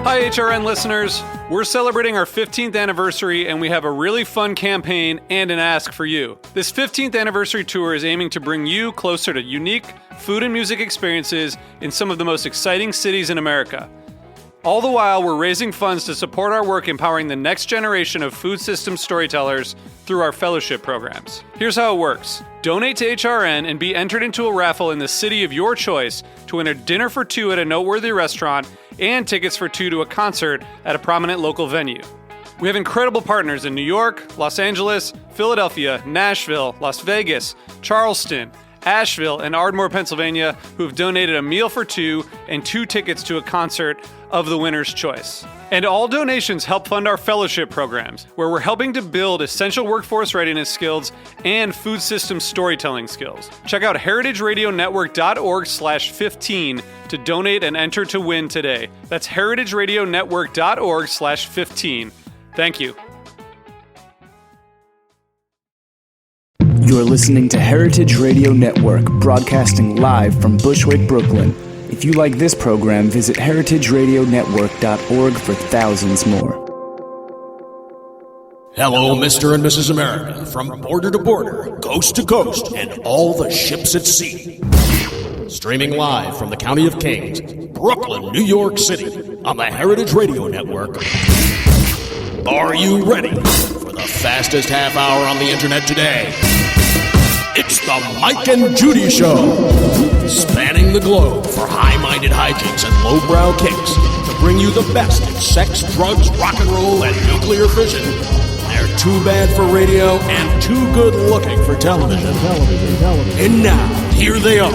Hi, HRN listeners. We're celebrating our 15th anniversary, and we have a really fun campaign and an ask for you. This 15th anniversary tour is aiming to bring you closer to unique food and music experiences in some of the most exciting cities in America. All the while, we're raising funds to support our work empowering the next generation of food systems storytellers through our fellowship programs. Here's how it works. Donate to HRN and be entered into a raffle in the city of your choice to win a dinner for two at a noteworthy restaurant and tickets for two to a concert at a prominent local venue. We have incredible partners in New York, Los Angeles, Philadelphia, Nashville, Las Vegas, Charleston, Asheville, and Ardmore, Pennsylvania, who have donated a meal for two and two tickets to a concert of the winner's choice. And all donations help fund our fellowship programs, where we're helping to build essential workforce readiness skills and food system storytelling skills. Check out heritageradionetwork.org/15 to donate and enter to win today. That's heritageradionetwork.org/15. Thank you. You're listening to Heritage Radio Network, broadcasting live from Bushwick, Brooklyn. If you like this program, visit heritageradionetwork.org for thousands more. Hello, Mr. and Mrs. America, from border to border, coast to coast, and all the ships at sea. Streaming live from the County of Kings, Brooklyn, New York City, on the Heritage Radio Network. Are you ready for the fastest half hour on the internet today? It's the Mike and Judy Show, spanning the globe for high-minded hijinks and lowbrow kicks to bring you the best in sex, drugs, rock and roll, and nuclear fission. They're too bad for radio and too good-looking for television. And now, here they are,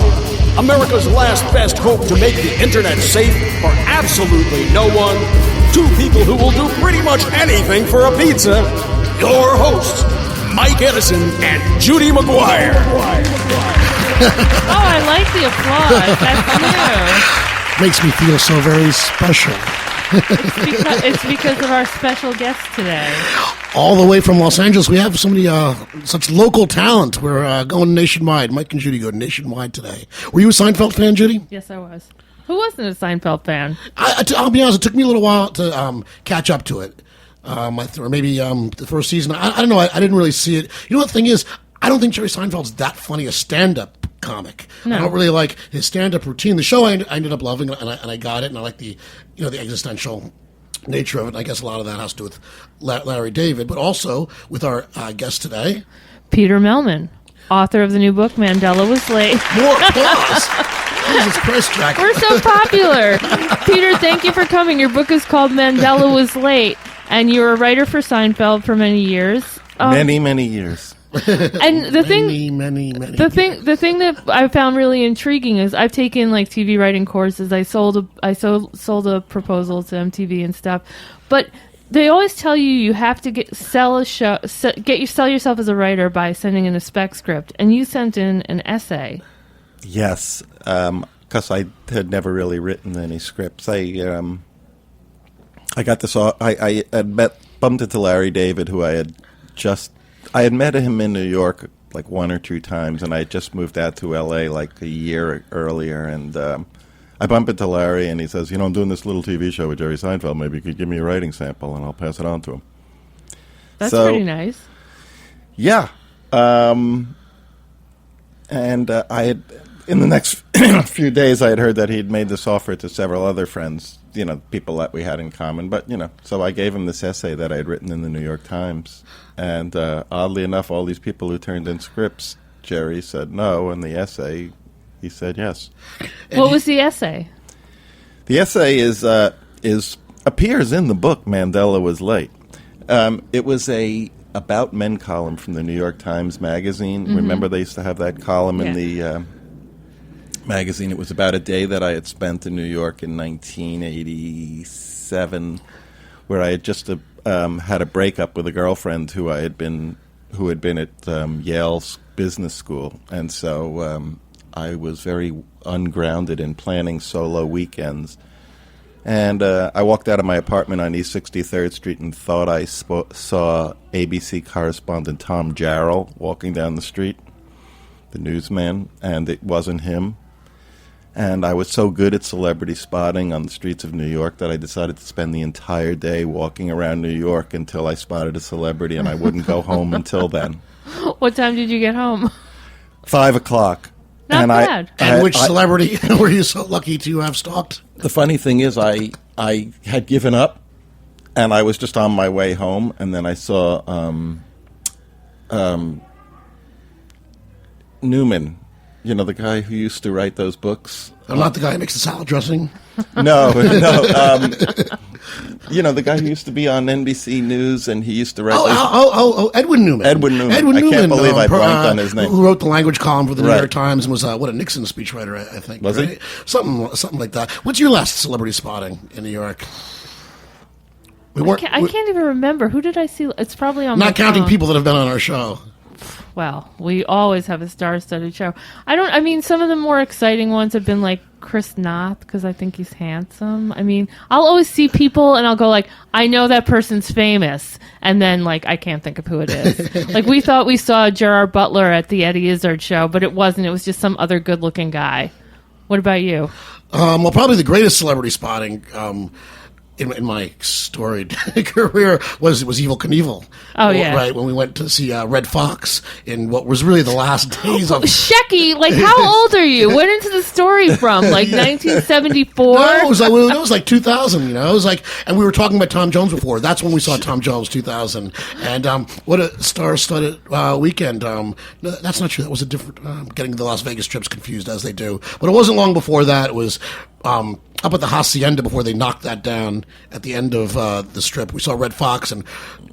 America's last best hope to make the internet safe for absolutely no one. Two people who will do pretty much anything for a pizza. Your hosts, Mike Edison and Judy McGuire. Oh, I like the applause. That's new. Makes me feel so very special. It's because of our special guest today. All the way from Los Angeles, we have somebody, such local talent. We're going nationwide. Mike and Judy go nationwide today. Were you a Seinfeld fan, Judy? Yes, I was. Who wasn't a Seinfeld fan? I'll be honest, it took me a little while to catch up to it. Or maybe the first season. I don't know. I didn't really see it. You know what the thing is? I don't think Jerry Seinfeld's that funny a stand-up comic. No. I don't really like his stand-up routine. The show I ended up loving, and I got it, and I like the existential nature of it. And I guess a lot of that has to do with Larry David, but also with our guest today, Peter Mehlman, author of the new book Mandela Was Late. More applause. Jesus Christ, Jack. We're so popular. Peter, thank you for coming. Your book is called Mandela Was Late, and you were a writer for Seinfeld for many years. Many years. And the thing that I found really intriguing is I've taken like TV writing courses. I sold a proposal to MTV and stuff, but they always tell you have to sell yourself as a writer by sending in a spec script, and you sent in an essay. Yes, because I had never really written any scripts. I got this. I had bumped into Larry David, who I had met him in New York like one or two times, and I had just moved out to L.A. like a year earlier, and I bump into Larry, and he says, I'm doing this little TV show with Jerry Seinfeld. Maybe you could give me a writing sample, and I'll pass it on to him. That's pretty nice. Yeah. And I had, in the next few days, I had heard that he'd made this offer to several other friends, people that we had in common. But, so I gave him this essay that I had written in the New York Times. And oddly enough, all these people who turned in scripts, Jerry said no, and the essay, he said yes. What was the essay? The essay appears in the book Mandela Was Late. It was a About Men column from the New York Times Magazine. Mm-hmm. Remember they used to have that column in the magazine? It was about a day that I had spent in New York in 1987, where I had just had a breakup with a girlfriend who had been at Yale's business school, and so I was very ungrounded in planning solo weekends. And I walked out of my apartment on East 63rd Street and thought I saw ABC correspondent Tom Jarrell walking down the street, the newsman, and it wasn't him. And I was so good at celebrity spotting on the streets of New York that I decided to spend the entire day walking around New York until I spotted a celebrity, and I wouldn't go home until then. What time did you get home? 5 o'clock. Not bad. And which celebrity were you so lucky to have stalked? The funny thing is I had given up, and I was just on my way home, and then I saw Newman, the guy who used to write those books. I'm not the guy who makes the salad dressing. No. The guy who used to be on NBC News, and he used to write. Edwin Newman. Edwin Newman. I can't believe I blanked on his name. Who wrote the language column for the New York Times and was a Nixon speechwriter, I think. Was right? he? Something like that. What's your last celebrity spotting in New York? I can't even remember. Who did I see? It's probably on my Not counting phone. people that have been on our show. Well, we always have a star-studded show. Some of the more exciting ones have been like Chris Noth, because I think he's handsome. I'll always see people and I'll go like, I know that person's famous. And then like, I can't think of who it is. Like we thought we saw Gerard Butler at the Eddie Izzard show, but it wasn't. It was just some other good-looking guy. What about you? Well, probably the greatest celebrity spotting in my storied career was Evel Knievel. Oh, yeah. Right, when we went to see Red Fox in what was really the last days of... Shecky, like, how old are you? When is the story from? Like, 1974? No, it was like 2000, It was like... And we were talking about Tom Jones before. That's when we saw Tom Jones, 2000. And what a star-studded weekend. No, that's not true. That was a different... getting the Las Vegas trips confused, as they do. But it wasn't long before that. It was... up at the Hacienda before they knocked that down at the end of the strip. We saw Red Fox, and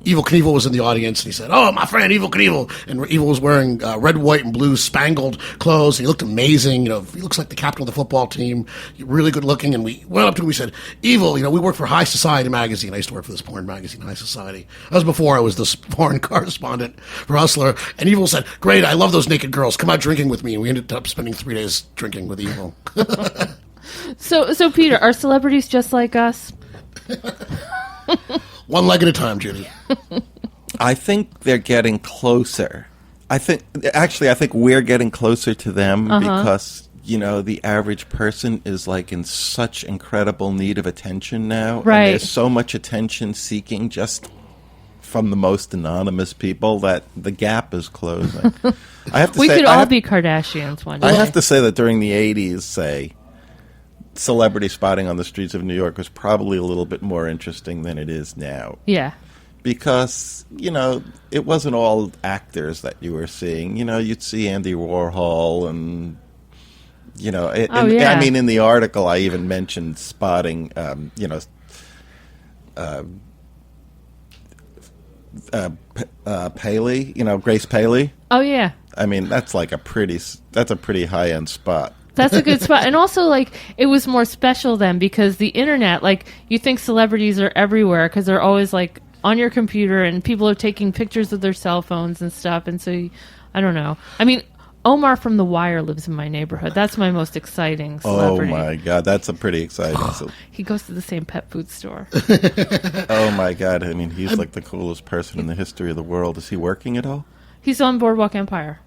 Evel Knievel was in the audience, and he said, "Oh, my friend Evel Knievel." And Evel was wearing red, white, and blue spangled clothes, and he looked amazing. He looks like the captain of the football team, really good looking. And we went up to him, we said, "Evel, we work for High Society magazine." I used to work for this porn magazine, High Society. That was before I was the porn correspondent for Hustler. And Evel said, "Great, I love those naked girls. Come out drinking with me." And we ended up spending 3 days drinking with Evel. So Peter, are celebrities just like us? One leg at a time, Judy. I think they're getting closer. I think we're getting closer to them because, the average person is like in such incredible need of attention now. Right. And there's so much attention seeking just from the most anonymous people that the gap is closing. We could all be Kardashians one day. I have to say that during the 80s, celebrity spotting on the streets of New York was probably a little bit more interesting than it is now. Yeah. Because, it wasn't all actors that you were seeing. You'd see Andy Warhol and, in the article I even mentioned spotting, Paley, Grace Paley. Oh, yeah. That's a pretty high-end spot. That's a good spot. And also, it was more special then because the internet, you think celebrities are everywhere because they're always, on your computer and people are taking pictures of their cell phones and stuff. And so, I don't know. Omar from The Wire lives in my neighborhood. That's my most exciting celebrity. Oh, my God. That's a pretty exciting. He goes to the same pet food store. Oh, my God. He's like the coolest person in the history of the world. Is he working at all? He's on Boardwalk Empire.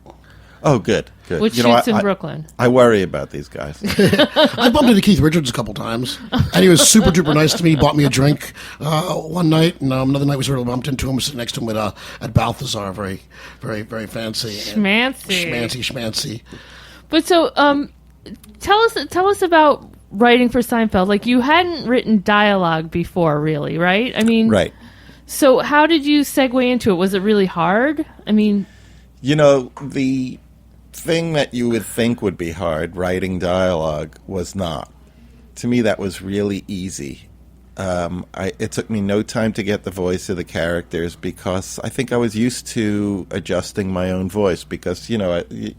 Oh, good. Which shoots in Brooklyn. I worry about these guys. I bumped into Keith Richards a couple times, and he was super duper nice to me. He bought me a drink one night, and another night we sort of bumped into him, sitting next to him at Balthazar, very, very, very fancy, schmancy. But so, tell us about writing for Seinfeld. You hadn't written dialogue before, really, right? Right. So how did you segue into it? Was it really hard? The thing that you would think would be hard, writing dialogue, was not. To me, that was really easy. It took me no time to get the voice of the characters because I think I was used to adjusting my own voice because,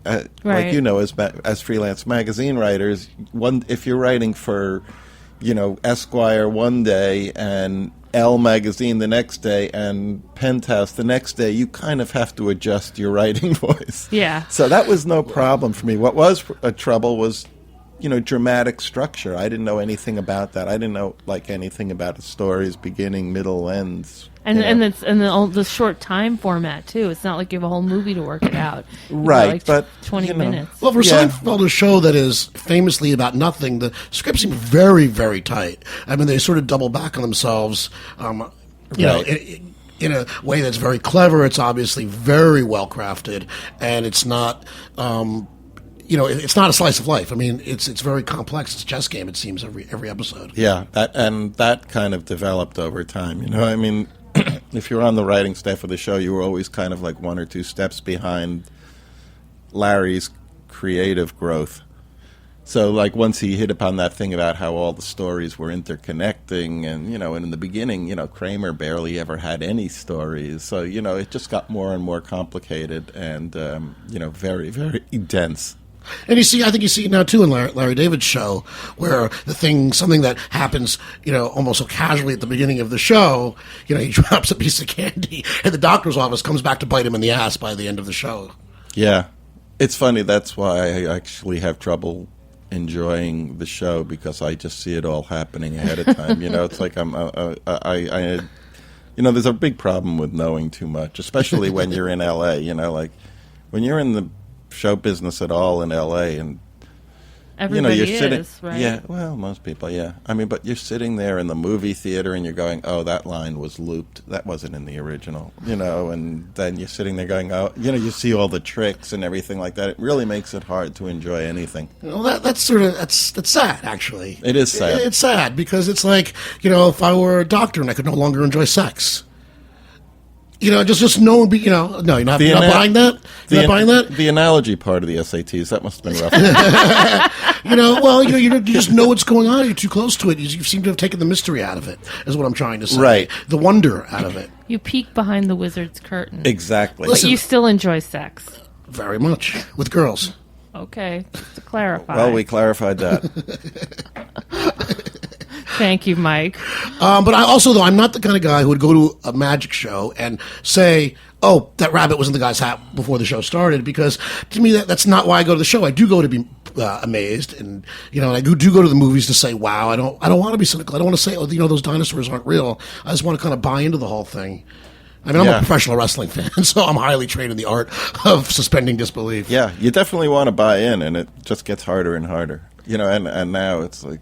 as freelance magazine writers, if you're writing for, Esquire one day and Elle magazine the next day and Penthouse the next day, you kind of have to adjust your writing voice. Yeah. So that was no problem for me. What was a trouble was, dramatic structure. I didn't know anything about that. I didn't know anything about the story's beginning, middle, ends. And the short time format too. It's not like you have a whole movie to work it out. Right, but 20 minutes. Well, for Seinfeld, a show that is famously about nothing, the script seemed very, very tight. I mean, they sort of double back on themselves. In a way that's very clever. It's obviously very well crafted, and it's not. It's not a slice of life. I mean, it's very complex. It's a chess game. It seems every episode. Yeah, that kind of developed over time. I mean, if you're on the writing staff of the show, you were always kind of like one or two steps behind Larry's creative growth. So, once he hit upon that thing about how all the stories were interconnecting, and in the beginning, Kramer barely ever had any stories. So, it just got more and more complicated and, very, very dense. And I think you see it now too in Larry David's show, where something that happens, almost so casually at the beginning of the show, he drops a piece of candy in the doctor's office, comes back to bite him in the ass by the end of the show. Yeah. It's funny. That's why I actually have trouble enjoying the show, because I just see it all happening ahead of time. It's like there's a big problem with knowing too much, especially when you're in LA, when you're in the show business at all in LA, and everybody you're sitting, is, right? Yeah, well, most people, yeah. I mean, but you're sitting there in the movie theater and you're going, oh, that line was looped. That wasn't in the original, and then you're sitting there going, oh, you see all the tricks and everything like that. It really makes it hard to enjoy anything. That's sad, actually. It is sad. It's sad because it's like, if I were a doctor and I could no longer enjoy sex. Just no one be, no, you're not buying that? You're not buying that? The analogy part of the SATs, that must have been rough. You just know what's going on. You're too close to it. You seem to have taken the mystery out of it, is what I'm trying to say. Right. The wonder out of it. You peek behind the wizard's curtain. Exactly. But you still enjoy sex. Very much. With girls. Okay, just to clarify. Well, we clarified that. Thank you, Mike. But I'm not the kind of guy who would go to a magic show and say, oh, that rabbit was in the guy's hat before the show started, because to me that's not why I go to the show. I do go to be amazed, and and I do go to the movies to say, wow. I don't want to be cynical. I don't want to say, oh, those dinosaurs aren't real. I just want to kind of buy into the whole thing. I mean, I'm a professional wrestling fan, so I'm highly trained in the art of suspending disbelief. Yeah, you definitely want to buy in, and it just gets harder and harder. And now it's like,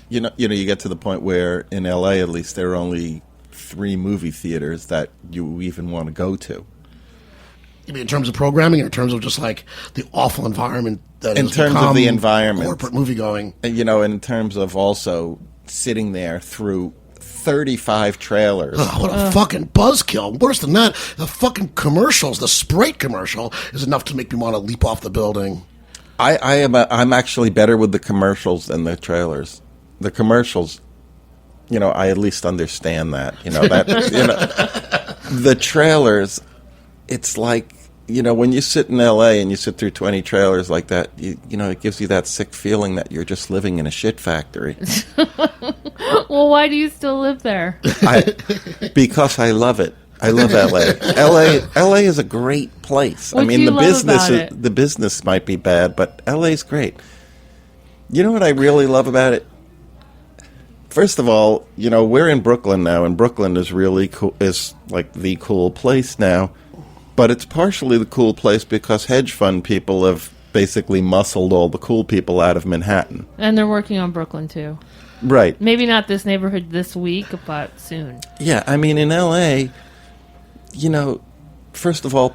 you get to the point where in LA, at least, there are only 3 movie theaters that you even want to go to. You mean in terms of programming, or in terms of just like the awful environment that in terms of the environment, corporate movie going, in terms of also sitting there through 35 trailers. Oh, what a fucking buzzkill! Worse than that, the fucking commercials, the Sprite commercial, is enough to make me want to leap off the building. I'm actually better with the commercials than the trailers. The commercials, I at least understand that. The trailers, it's like, when you sit in L.A. and you sit through 20 trailers like that, it gives you that sick feeling that you're just living in a shit factory. Well, why do you still live there? Because I love it. I love L.A. L.A. is a great place. What do you love about it? The business might be bad, but L.A.'s great. You know what I really love about it? First of all, we're in Brooklyn now, and Brooklyn is really cool, is like the cool place now. But it's partially the cool place because hedge fund people have basically muscled all the cool people out of Manhattan. And they're working on Brooklyn, too. Right. Maybe not this neighborhood this week, but soon. Yeah, I mean, in L.A., first of all,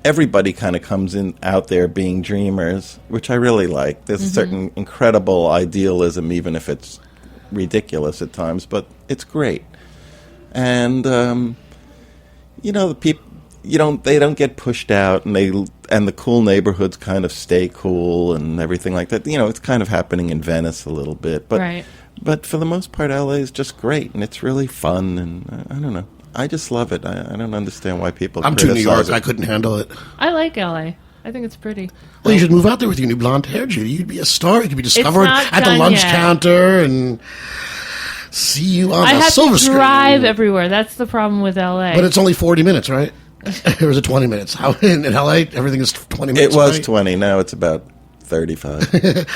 everybody kind of comes in out there being dreamers, which I really like. There's a certain incredible idealism, even if it's ridiculous at times, but it's great. And the people, they don't get pushed out, and the cool neighborhoods kind of stay cool and everything like that. It's kind of happening in Venice a little bit, but right. But for the most part, LA is just great, and it's really fun, and I don't know. I just love it. I don't understand why people I'm too New York. I couldn't handle it. I like LA. I think it's pretty. Well, you should move out there with your new blonde hair, Judy. You'd be a star. You could be discovered at the lunch counter and see you on the silver screen. I have to drive everywhere. That's the problem with LA. But it's only 40 minutes, right? Or is it 20 minutes? How in LA, everything is 20 minutes? It was 20. Now it's about 35.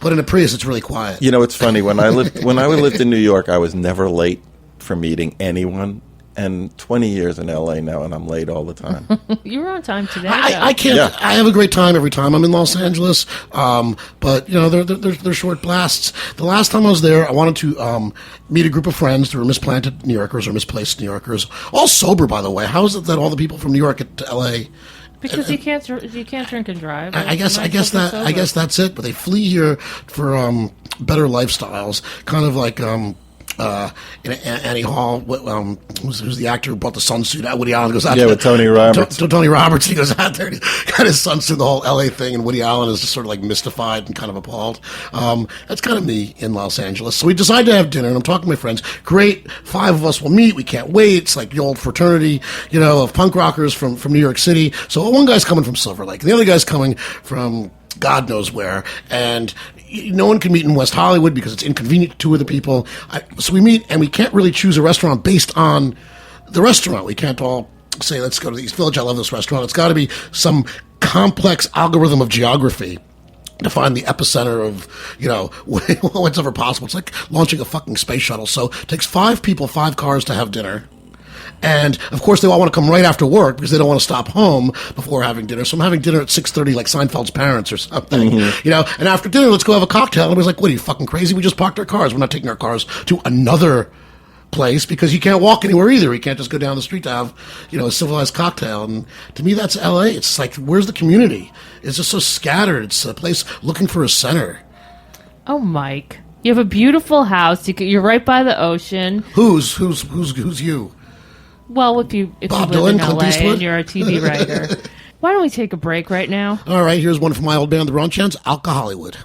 But in a Prius, it's really quiet. You know, it's funny. When I lived in New York, I was never late for meeting anyone. And 20 years in L.A. now, and I'm late all the time. You were on time today. I can't. Yeah. I have a great time every time I'm in Los Angeles. But you know, they're short blasts. The last time I was there, I wanted to meet a group of friends. They were misplanted New Yorkers or misplaced New Yorkers, all sober, by the way. How is it that all the people from New York get to L.A.? Because you can't drink and drive. I guess that's it. But they flee here for better lifestyles, kind of like. In Annie Hall, who's the actor who brought the sunsuit out? Woody Allen goes out there. With Tony Roberts. Tony Roberts, he goes out there and he got his sunsuit, the whole LA thing, and Woody Allen is just sort of like mystified and kind of appalled. That's kind of me in Los Angeles. So we decided to have dinner, and I'm talking to my friends. Great, 5 of us will meet. We can't wait. It's like the old fraternity, you know, of punk rockers from New York City. So one guy's coming from Silver Lake, and the other guy's coming from God knows where, and no one can meet in West Hollywood because it's inconvenient to 2 other people. So we meet, and we can't really choose a restaurant based on the restaurant. We can't all say, let's go to the East Village, I love this restaurant. It's got to be some complex algorithm of geography to find the epicenter of, you know, what's ever possible. It's like launching a fucking space shuttle. So it takes 5 people, 5 cars to have dinner. And, of course, they all want to come right after work because they don't want to stop home before having dinner. So I'm having dinner at 6:30 like Seinfeld's parents or something, you know. And after dinner, let's go have a cocktail. And I was like, what, are you fucking crazy? We just parked our cars. We're not taking our cars to another place because you can't walk anywhere either. You can't just go down the street to have, you know, a civilized cocktail. And to me, that's L.A. It's like, where's the community? It's just so scattered. It's a place looking for a center. Oh, Mike. You have a beautiful house. You're right by the ocean. Who's you? Well, if you Bob live Dylan, in LA Clint and you're a TV writer. Why don't we take a break right now? All right, here's one from my old band, the Ronchans, Alka Hollywood.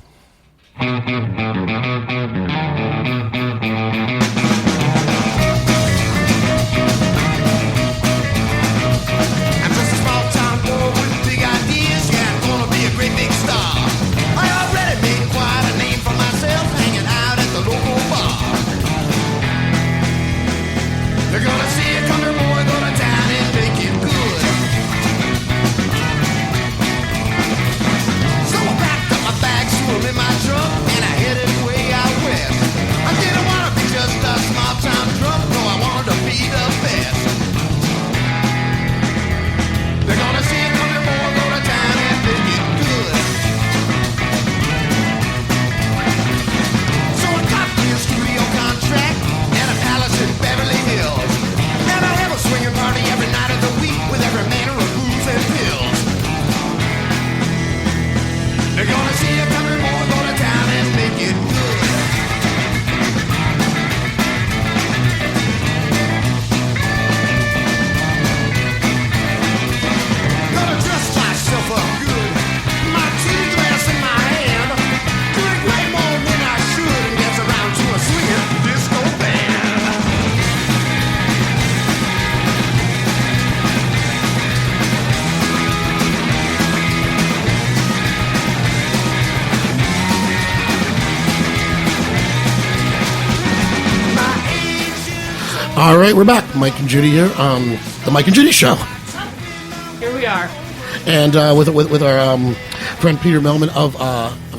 All right, we're back. Mike and Judy here on the Mike and Judy Show. Here we are. And with our friend Peter Mehlman of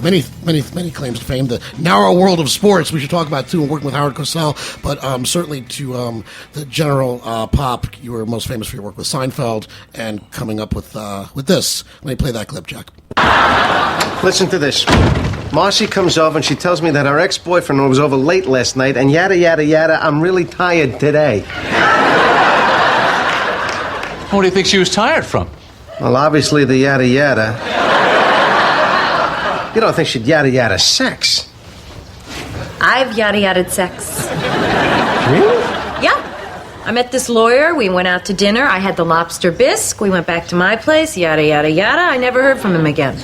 many claims to fame, the narrow world of sports. We should talk about too, and working with Howard Cosell. But certainly to the general pop, you were most famous for your work with Seinfeld and coming up with this. Let me play that clip, Jack. Listen to this. Marcy comes over and she tells me that her ex-boyfriend was over late last night and yada, yada, yada, I'm really tired today. What do you think she was tired from? Well, obviously the yada, yada. You don't think she'd yada, yada sex? I've yada, yada sex. Really? Yeah. I met this lawyer. We went out to dinner. I had the lobster bisque. We went back to my place. Yada, yada, yada. I never heard from him again.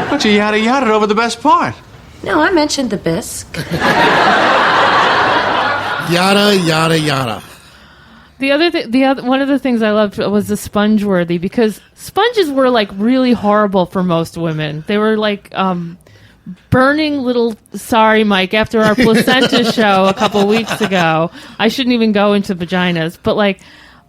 But you yada yada over the best part. No, I mentioned the bisque. Yada, yada, yada. One of the things I loved was the sponge-worthy, because sponges were like really horrible for most women. They were like burning little. Sorry, Mike. After our placenta show a couple weeks ago, I shouldn't even go into vaginas, but like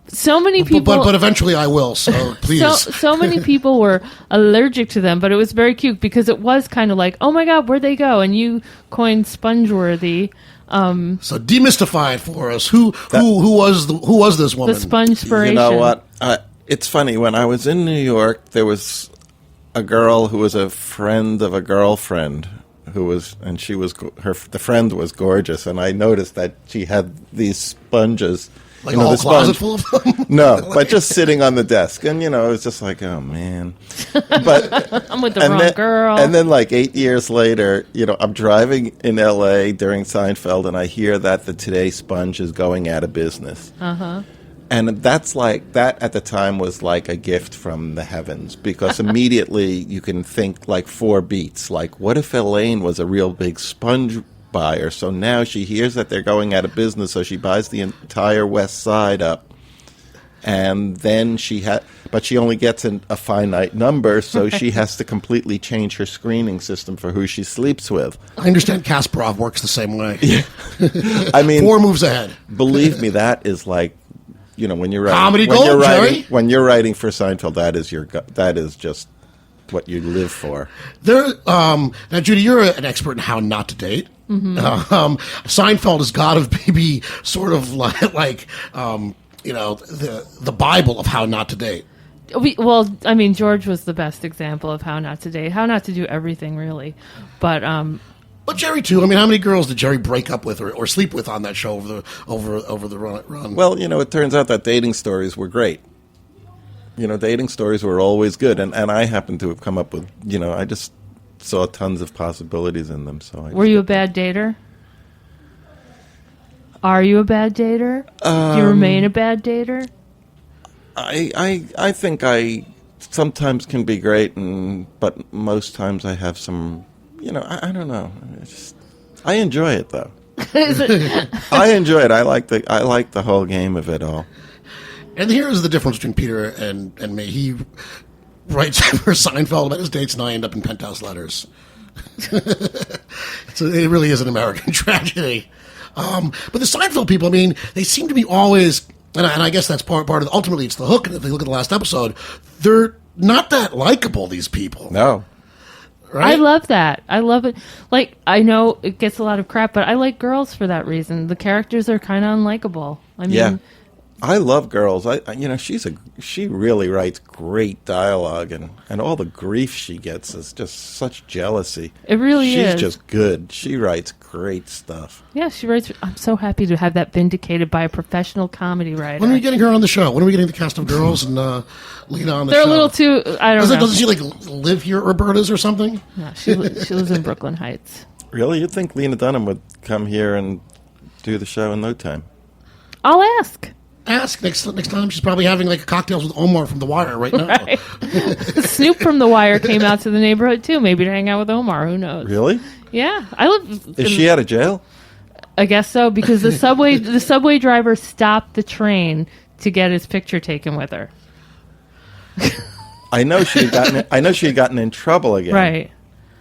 So many people, but eventually I will. So please. So many people were allergic to them, but it was very cute because it was kind of like, oh my God, where'd they go? And you coined Spongeworthy. So demystify it for us. Who was this woman? The Spongespiration. You know what? It's funny. When I was in New York, there was a girl who was a friend of a girlfriend the friend was gorgeous, and I noticed that she had these sponges. Like a whole closet full of them? No, but just sitting on the desk. And, it was just like, oh, man. But I'm with the wrong girl. And then, 8 years later, I'm driving in L.A. during Seinfeld, and I hear that the Today Sponge is going out of business. Uh-huh. And that at the time was like a gift from the heavens, because immediately you can think 4 beats. What if Elaine was a real big sponge buyer? So now she hears that they're going out of business, so she buys the entire West Side up. And then but she only gets a finite number, so she has to completely change her screening system for who she sleeps with. I understand Kasparov works the same way. Yeah. I mean, 4 moves ahead. Believe me, that is when you're writing comedy gold, Jerry. When you're writing for Seinfeld, that is just what you live for. Now, Judy, you're an expert in how not to date. Mm-hmm. Seinfeld has got to be sort of like the Bible of how not to date. George was the best example of how not to date, how not to do everything, really. But Jerry too. I mean, how many girls did Jerry break up with or sleep with on that show over the run? Well, it turns out that dating stories were great. Dating stories were always good, and I happen to have come up with, I just saw tons of possibilities in them. So, were you a bad dater? Are you a bad dater? Do you remain a bad dater? I think I sometimes can be great, but most times I have some. I don't know. I enjoy it though. I enjoy it. I like the whole game of it all. And here's the difference between Peter and me. He writes for Seinfeld about his dates, and I end up in penthouse letters. So it really is an American tragedy. But the Seinfeld people, they seem to be always, and I guess that's part of. Ultimately, it's the hook. And if you look at the last episode, they're not that likable. These people. No. Right? I love that. I love it. I know it gets a lot of crap, but I like girls for that reason. The characters are kind of unlikable. Yeah. I love girls. She really writes great dialogue, and all the grief she gets is just such jealousy. It really is. She's just good. She writes great stuff. Yeah, she writes. I'm so happy to have that vindicated by a professional comedy writer. When are we getting her on the show? When are we getting the cast of girls and Lena on the show? They're a little too. I don't know. Doesn't she live here at Roberta's or something? No, she lives in Brooklyn Heights. Really? You'd think Lena Dunham would come here and do the show in no time. I'll ask. Ask next time. She's probably having cocktails with Omar from The Wire right now. Right. Snoop from The Wire came out to the neighborhood too, maybe to hang out with Omar. Who knows? Really? Yeah, I live. Is she out of jail? I guess so, because the subway driver stopped the train to get his picture taken with her. I know she had gotten in trouble again. Right.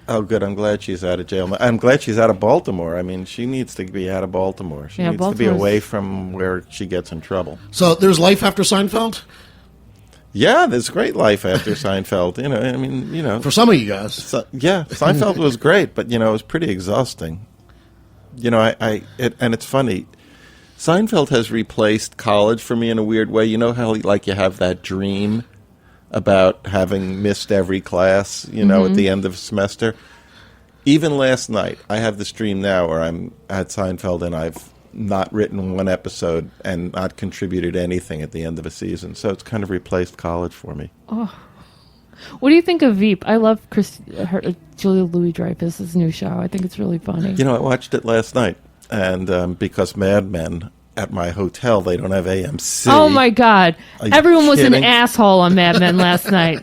Oh, good. I'm glad she's out of jail. I'm glad she's out of Baltimore. She needs to be out of Baltimore. She needs to be away from where she gets in trouble. So there's life after Seinfeld? Yeah, there's great life after Seinfeld. For some of you guys. Seinfeld was great, but, it was pretty exhausting. And it's funny. Seinfeld has replaced college for me in a weird way. You know how, you have that dream about having missed every class, at the end of a semester. Even last night, I have this dream now where I'm at Seinfeld and I've not written one episode and not contributed anything at the end of a season. So it's kind of replaced college for me. Oh. What do you think of Veep? I love Julia Louis-Dreyfus' new show. I think it's really funny. I watched it last night, and because Mad Men at my hotel, they don't have AMC. Oh my God! Everyone was an asshole on Mad Men last night.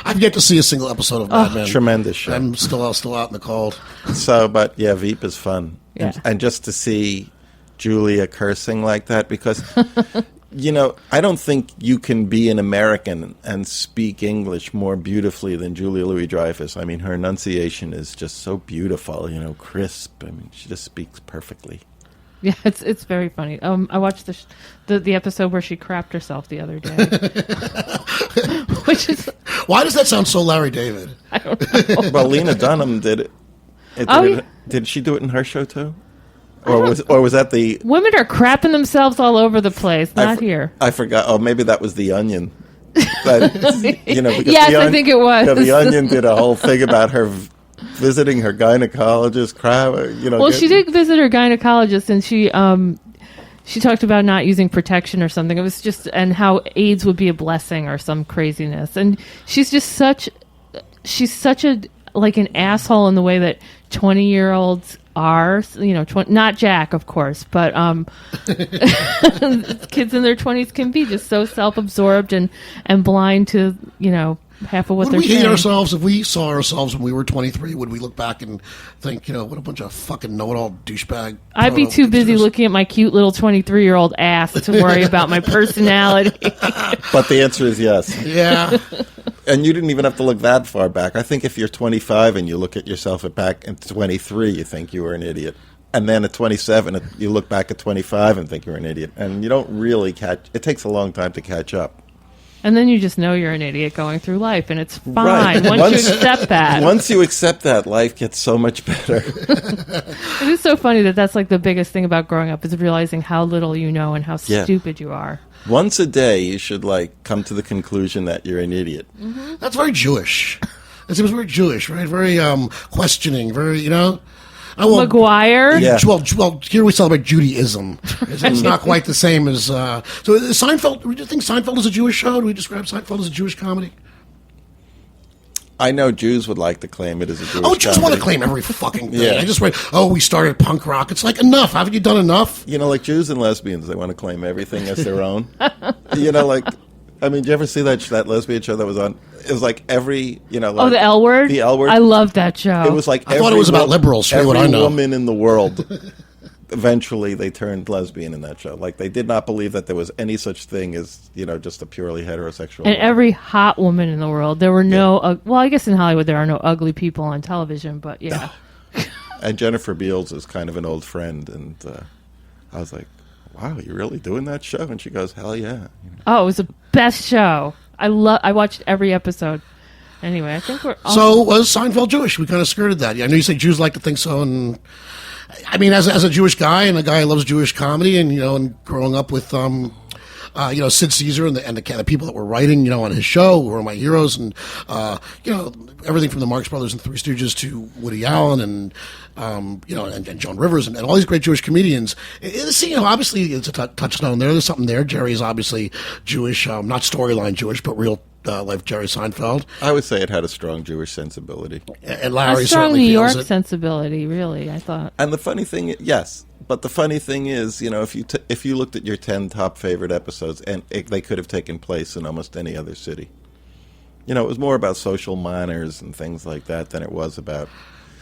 I've yet to see a single episode of Mad Men. Tremendous show. I'm still out in the cold. So, but yeah, Veep is fun, yeah. and just to see Julia cursing like that, because I don't think you can be an American and speak English more beautifully than Julia Louis-Dreyfus. Her enunciation is just so beautiful, crisp. She just speaks perfectly. Yeah, it's very funny. I watched the episode where she crapped herself the other day. Which is... Why does that sound so Larry David? I don't know. Well, Lena Dunham did it. Yeah. Did she do it in her show too? Or was that the... Women are crapping themselves all over the place, not here. I forgot. Oh, maybe that was The Onion. But, because yes, I think it was. The Onion did a whole thing about her visiting her gynecologist. Well, she did visit her gynecologist, and she talked about not using protection or something. It was just, and how AIDS would be a blessing or some craziness. And she's such a like an asshole in the way that 20-year-olds are, not Jack, of course, but kids in their 20s can be just so self-absorbed and blind to, half of what they're saying. Would we hate ourselves if we saw ourselves when we were 23? Would we look back and think, what a bunch of fucking know-it-all douchebag? I'd be too busy looking at my cute little 23-year-old ass to worry about my personality. But the answer is yes. Yeah. And you didn't even have to look that far back. I think if you're 25 and you look at yourself back at 23, you think you were an idiot. And then at 27, you look back at 25 and think you're an idiot. And you don't really it takes a long time to catch up. And then you just know you're an idiot going through life, and it's fine right. once you accept that. Once you accept that, life gets so much better. It is so funny that's like the biggest thing about growing up is realizing how little you know and how stupid you are. Once a day, you should come to the conclusion that you're an idiot. Mm-hmm. That's very Jewish. It seems very Jewish, right? Very questioning, very, McGuire? Yeah. Well, here we celebrate Judaism. It's not quite the same as... So is Seinfeld... Do you think Seinfeld is a Jewish show? Do we describe Seinfeld as a Jewish comedy? I know Jews would like to claim it as a Jewish comedy. Jews want to claim every fucking thing. Yeah. I just write, we started punk rock. It's like, enough. Haven't you done enough? Like Jews and lesbians, they want to claim everything as their own. Did you ever see that lesbian show that was on? It was like every, the L Word? The L Word. I love that show. It was like I thought it was about liberals, for what I know. Every woman in the world, eventually they turned lesbian in that show. Like, they did not believe that there was any such thing as, just a purely heterosexual And woman. every hot woman in the world. There were no... well, I guess in Hollywood there are no ugly people on television, but yeah. And Jennifer Beals is kind of an old friend, and I was like, wow, you're really doing that show? And she goes, hell yeah. Oh, it was the best show. I watched every episode. Anyway, I think we're... So was Seinfeld Jewish? We kind of skirted that. I know you say Jews like to think so, and I mean, as a Jewish guy and a guy who loves Jewish comedy, and and growing up with Sid Caesar and the people that were writing, on his show were my heroes, and everything from the Marx Brothers and Three Stooges to Woody Allen and and Joan Rivers and all these great Jewish comedians. Obviously it's a touchstone there. There's something there. Jerry is obviously Jewish, not storyline Jewish, but real life Jerry Seinfeld. I would say it had a strong Jewish sensibility. And Larry a strong certainly New York feels it. sensibility, really, I thought. And the funny thing, yes, but the funny thing is, if you looked at your 10 top favorite episodes, and they could have taken place in almost any other city. It was more about social manners and things like that than it was about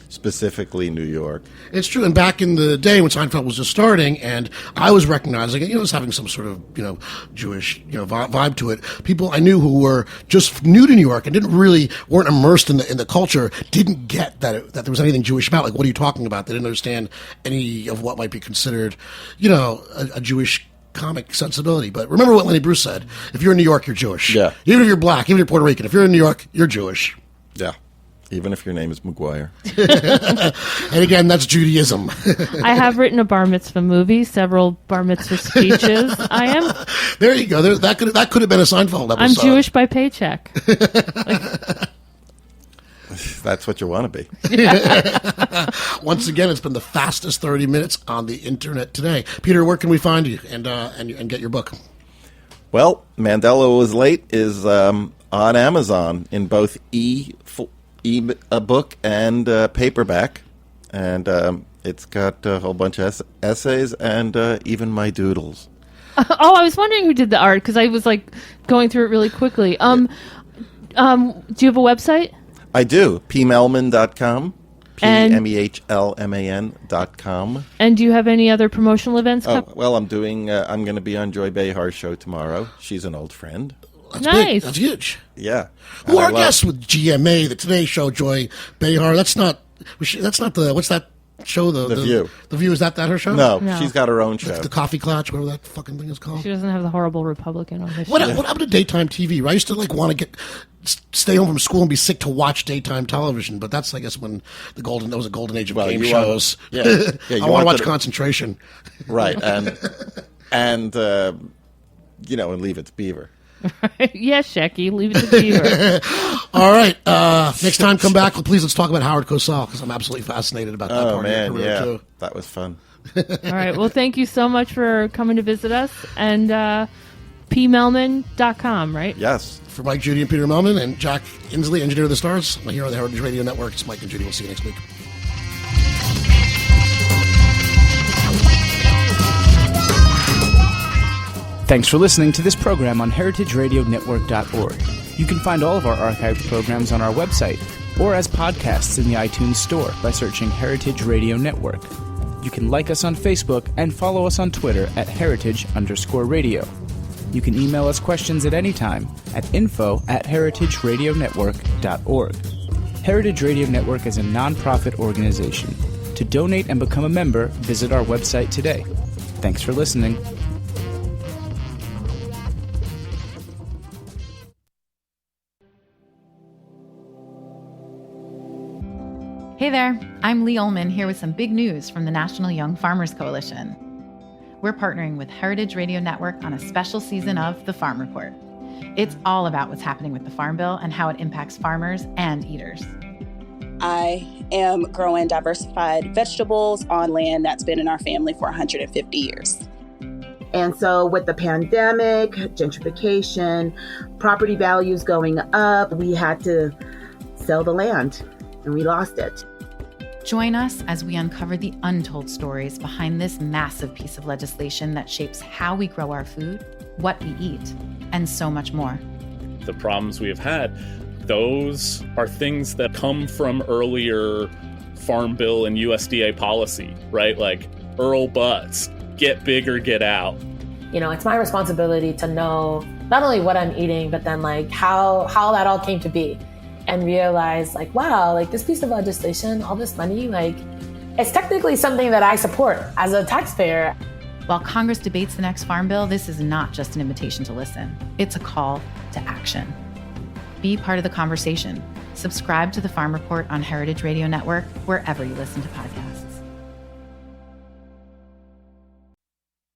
specifically New York. It's true. And back in the day when Seinfeld was just starting, and I was recognizing it, as having some sort of, Jewish, vibe to it. People I knew who were just new to New York and weren't immersed in the culture, didn't get that there was anything Jewish about. Like, what are you talking about? They didn't understand any of what might be considered, a Jewish comic sensibility. But remember what Lenny Bruce said: if you're in New York, you're Jewish. Yeah. Even if you're black, even if you're Puerto Rican, if you're in New York, you're Jewish. Yeah. Even if your name is McGuire. And again, that's Judaism. I have written a bar mitzvah movie, several bar mitzvah speeches. I am... There you go. That could have been a Seinfeld episode. I'm Jewish by paycheck. That's what you want to be. Once again, it's been the fastest 30 minutes on the internet today. Peter, where can we find you and get your book? Well, Mandela Was Late is on Amazon in both e-book and paperback, and it's got a whole bunch of essays and even my doodles. Oh, I was wondering who did the art, because I was going through it really quickly. Do you have a website? I do. pmehlman.com. PMEHLMAN.com. And do you have any other promotional events? Well, I'm going to be on Joy Behar's show tomorrow. She's an old friend. That's nice. Big. That's huge. Yeah. Who are our guests with GMA, the Today Show, Joy Behar? That's not the, what's that show? The View. The View, is that her show? No, she's got her own show. The Coffee Clutch, whatever that fucking thing is called. She doesn't have the horrible Republican on this What show. happened to daytime TV? I used to want to stay home from school and be sick to watch daytime television, but that's, I guess, when there was a golden age of game shows. Yeah, I want to watch Concentration. Right, and Leave It to Beaver. Yes, Shecky, leave it to Beaver. All right, next time come back. Please, let's talk about Howard Cosell, because I'm absolutely fascinated about that part of your career, too. That was fun. All right, well, thank you so much for coming to visit us, and pmehlman.com, right? Yes. For Mike, Judy, and Peter Mehlman, and Jack Inslee, Engineer of the Stars, I'm here on the Heritage Radio Network. It's Mike and Judy. We'll see you next week. Thanks for listening to this program on heritageradionetwork.org. You can find all of our archived programs on our website or as podcasts in the iTunes Store by searching Heritage Radio Network. You can like us on Facebook and follow us on Twitter at @heritage_radio. You can email us questions at any time at info@heritageradionetwork.org. Heritage Radio Network is a non-profit organization. To donate and become a member, visit our website today. Thanks for listening. Hey there, I'm Lee Ullman here with some big news from the National Young Farmers Coalition. We're partnering with Heritage Radio Network on a special season of The Farm Report. It's all about what's happening with the Farm Bill and how it impacts farmers and eaters. I am growing diversified vegetables on land that's been in our family for 150 years. And so with the pandemic, gentrification, property values going up, we had to sell the land and we lost it. Join us as we uncover the untold stories behind this massive piece of legislation that shapes how we grow our food, what we eat, and so much more. The problems we have had, those are things that come from earlier Farm Bill and USDA policy, right? Like Earl Butz, get big or get out. It's my responsibility to know not only what I'm eating, but then how that all came to be. And realize wow, this piece of legislation, all this money, it's technically something that I support as a taxpayer. While Congress debates the next Farm Bill, this is not just an invitation to listen. It's a call to action. Be part of the conversation. Subscribe to the Farm Report on Heritage Radio Network, wherever you listen to podcasts.